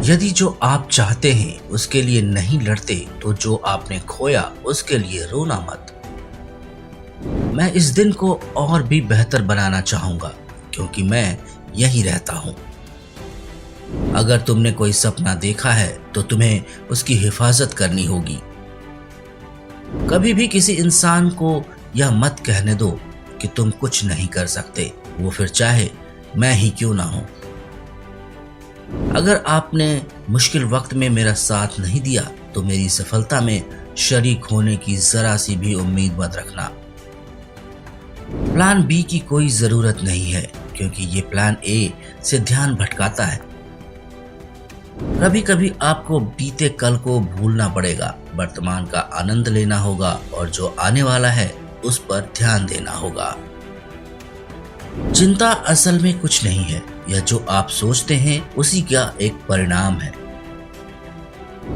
यदि जो आप चाहते हैं उसके लिए नहीं लड़ते तो जो आपने खोया उसके लिए रोना मत। मैं इस दिन को और भी बेहतर बनाना चाहूंगा क्योंकि मैं यही रहता हूं। अगर तुमने कोई सपना देखा है तो तुम्हें उसकी हिफाजत करनी होगी। कभी भी किसी इंसान को यह मत कहने दो कि तुम कुछ नहीं कर सकते, वो फिर चाहे मैं ही क्यों ना हूं। अगर आपने मुश्किल वक्त में मेरा साथ नहीं दिया तो मेरी सफलता में शरीक होने की जरा सी भी उम्मीद मत रखना। प्लान बी की कोई जरूरत नहीं है क्योंकि ये प्लान ए से ध्यान भटकाता है। कभी कभी आपको बीते कल को भूलना पड़ेगा, वर्तमान का आनंद लेना होगा और जो आने वाला है उस पर ध्यान देना होगा। चिंता असल में कुछ नहीं है, यह जो आप सोचते हैं उसी का एक परिणाम है।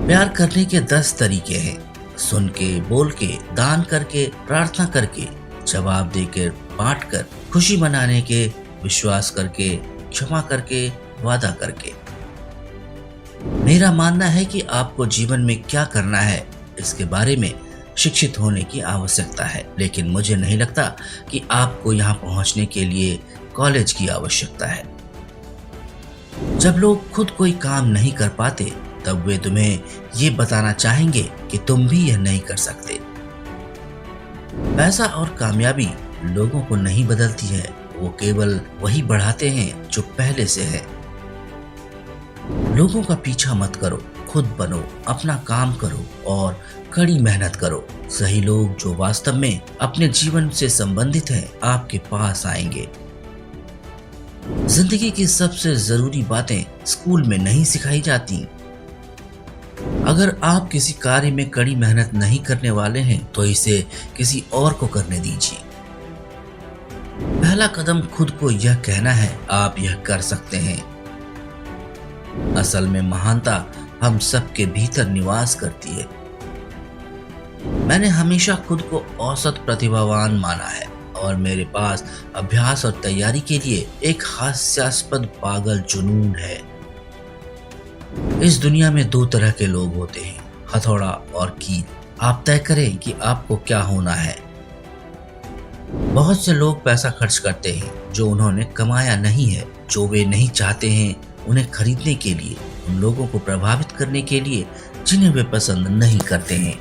प्यार करने के 10 तरीके हैं, सुन के, बोल के, दान करके, प्रार्थना करके, जवाब देकर, बांट कर, खुशी मनाने के, विश्वास करके, क्षमा करके, वादा करके। मेरा मानना है कि आपको जीवन में क्या करना है इसके बारे में शिक्षित होने की आवश्यकता है, लेकिन मुझे नहीं लगता कि आपको यहाँ पहुँचने के लिए कॉलेज की आवश्यकता है। जब लोग खुद कोई काम नहीं कर पाते तब वे तुम्हें ये बताना चाहेंगे कि तुम भी यह नहीं कर सकते। पैसा और कामयाबी लोगों को नहीं बदलती है, वो केवल वही बढ़ाते हैं जो पहले से है। लोगों का पीछा मत करो, खुद बनो, अपना काम करो और कड़ी मेहनत करो। सही लोग जो वास्तव में अपने जीवन से संबंधित हैं आपके पास आएंगे। जिंदगी की सबसे जरूरी बातें स्कूल में नहीं सिखाई जाती। अगर आप किसी कार्य में कड़ी मेहनत नहीं करने वाले हैं तो इसे किसी और को करने दीजिए। पहला कदम खुद को यह कहना है, आप यह कर सकते हैं। असल में महानता हम सबके भीतर निवास करती है। मैंने हमेशा खुद को औसत प्रतिभावान माना है और मेरे पास अभ्यास और तैयारी के लिए एक हास्यास्पद पागल जुनून है। इस दुनिया में 2 तरह के लोग होते हैं, हथौड़ा और कील। आप तय करें कि आपको क्या होना है। बहुत से लोग पैसा खर्च करते हैं जो उन्होंने कमाया नहीं है, जो वे नहीं चाहते हैं उन्हें खरीदने के लिए, उन लोगों को प्रभावित करने के लिए जिन्हें वे पसंद नहीं करते हैं।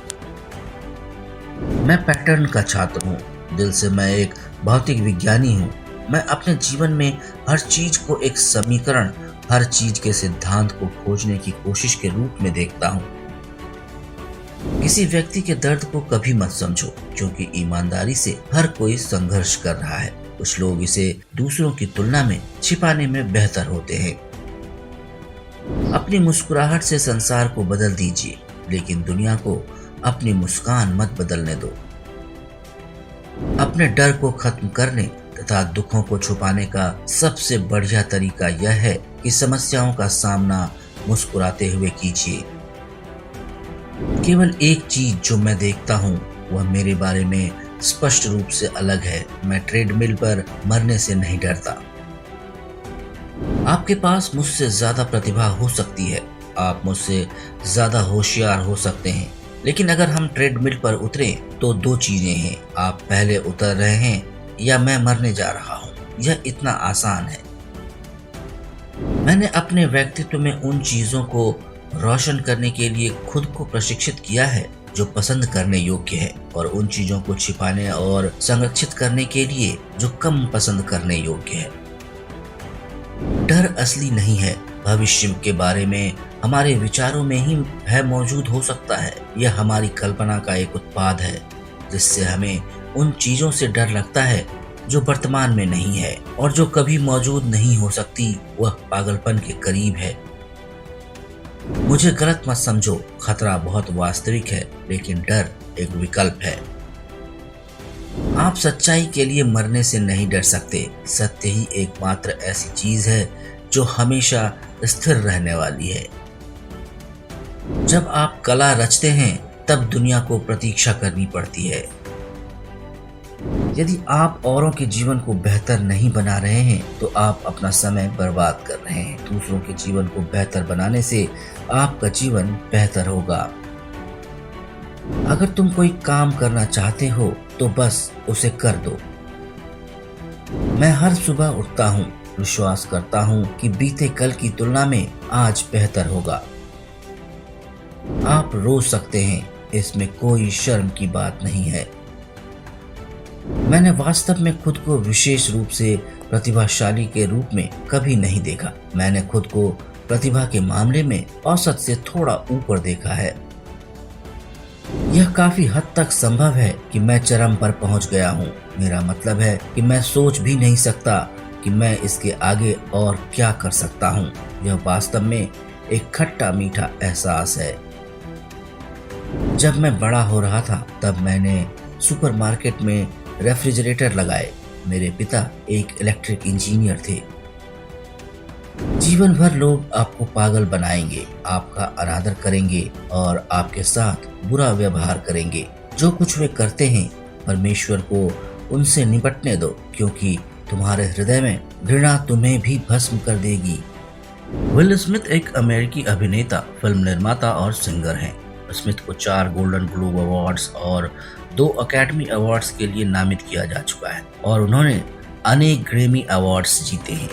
मैं पैटर्न का छात्र हूँ, दिल से मैं एक भौतिक विज्ञानी हूँ। मैं अपने जीवन में हर चीज को एक समीकरण, हर चीज के सिद्धांत को खोजने की कोशिश के रूप में देखता हूँ। किसी व्यक्ति के दर्द को कभी मत समझो क्योंकि ईमानदारी से हर कोई संघर्ष कर रहा है। कुछ लोग इसे दूसरों की तुलना में छिपाने में बेहतर होते हैं। अपनी मुस्कुराहट से संसार को बदल दीजिए, लेकिन दुनिया को अपनी मुस्कान मत बदलने दो। अपने डर को खत्म करने तथा दुखों को छुपाने का सबसे बढ़िया तरीका यह है कि समस्याओं का सामना मुस्कुराते हुए कीजिए। केवल एक चीज जो मैं देखता हूँ वह मेरे बारे में स्पष्ट रूप से अलग है। मैं ट्रेडमिल पर मरने से नहीं डरता। आपके पास मुझसे ज्यादा प्रतिभा हो सकती है, आप मुझसे ज्यादा होशियार हो सकते हैं, लेकिन अगर हम ट्रेडमिल पर उतरें तो 2 चीजें हैं, आप पहले उतर रहे हैं या मैं मरने जा रहा हूं। यह इतना आसान है। मैंने अपने व्यक्तित्व में उन चीजों को रोशन करने के लिए खुद को प्रशिक्षित किया है जो पसंद करने योग्य है, और उन चीजों को छिपाने और संरक्षित करने के लिए जो कम पसंद करने योग्य है। डर असली नहीं है। भविष्य के बारे में हमारे विचारों में ही भय मौजूद हो सकता है। यह हमारी कल्पना का एक उत्पाद है जिससे हमें उन चीजों से डर लगता है जो वर्तमान में नहीं है और जो कभी मौजूद नहीं हो सकती। वह पागलपन के करीब है। मुझे गलत मत समझो, खतरा बहुत वास्तविक है, लेकिन डर एक विकल्प है। आप सच्चाई के लिए मरने से नहीं डर सकते। सत्य ही एकमात्र ऐसी चीज है जो हमेशा स्थिर रहने वाली है। जब आप कला रचते हैं तब दुनिया को प्रतीक्षा करनी पड़ती है। यदि आप औरों के जीवन को बेहतर नहीं बना रहे हैं तो आप अपना समय बर्बाद कर रहे हैं। दूसरों के जीवन को बेहतर बनाने से आपका जीवन बेहतर होगा। अगर तुम कोई काम करना चाहते हो तो बस उसे कर दो। मैं हर सुबह उठता हूँ, विश्वास करता हूँ कि बीते कल की तुलना में आज बेहतर होगा। आप रो सकते हैं, इसमें कोई शर्म की बात नहीं है। मैंने वास्तव में खुद को विशेष रूप से प्रतिभाशाली के रूप में कभी नहीं देखा। मैंने खुद को प्रतिभा के मामले में औसत से थोड़ा ऊपर देखा है। यह काफी हद तक संभव है कि मैं चरम पर पहुंच गया हूं। मेरा मतलब है कि मैं सोच भी नहीं सकता कि मैं इसके आगे और क्या कर सकता हूं। यह वास्तव में एक खट्टा मीठा एहसास है। जब मैं बड़ा हो रहा था तब मैंने सुपरमार्केट में रेफ्रिजरेटर लगाए। मेरे पिता एक इलेक्ट्रिक इंजीनियर थे। जीवन भर लोग आपको पागल बनाएंगे, आपका अनादर करेंगे और आपके साथ बुरा व्यवहार करेंगे। जो कुछ वे करते हैं, परमेश्वर को उनसे निपटने दो, क्योंकि तुम्हारे हृदय में घृणा तुम्हें भी भस्म कर देगी। विल स्मिथ एक अमेरिकी अभिनेता, फिल्म निर्माता और सिंगर हैं। स्मिथ को 4 गोल्डन ग्लोब अवार्ड्स और 2 अकेडमी अवार्ड्स के लिए नामित किया जा चुका है और उन्होंने अनेक ग्रैमी अवार्ड्स जीते हैं।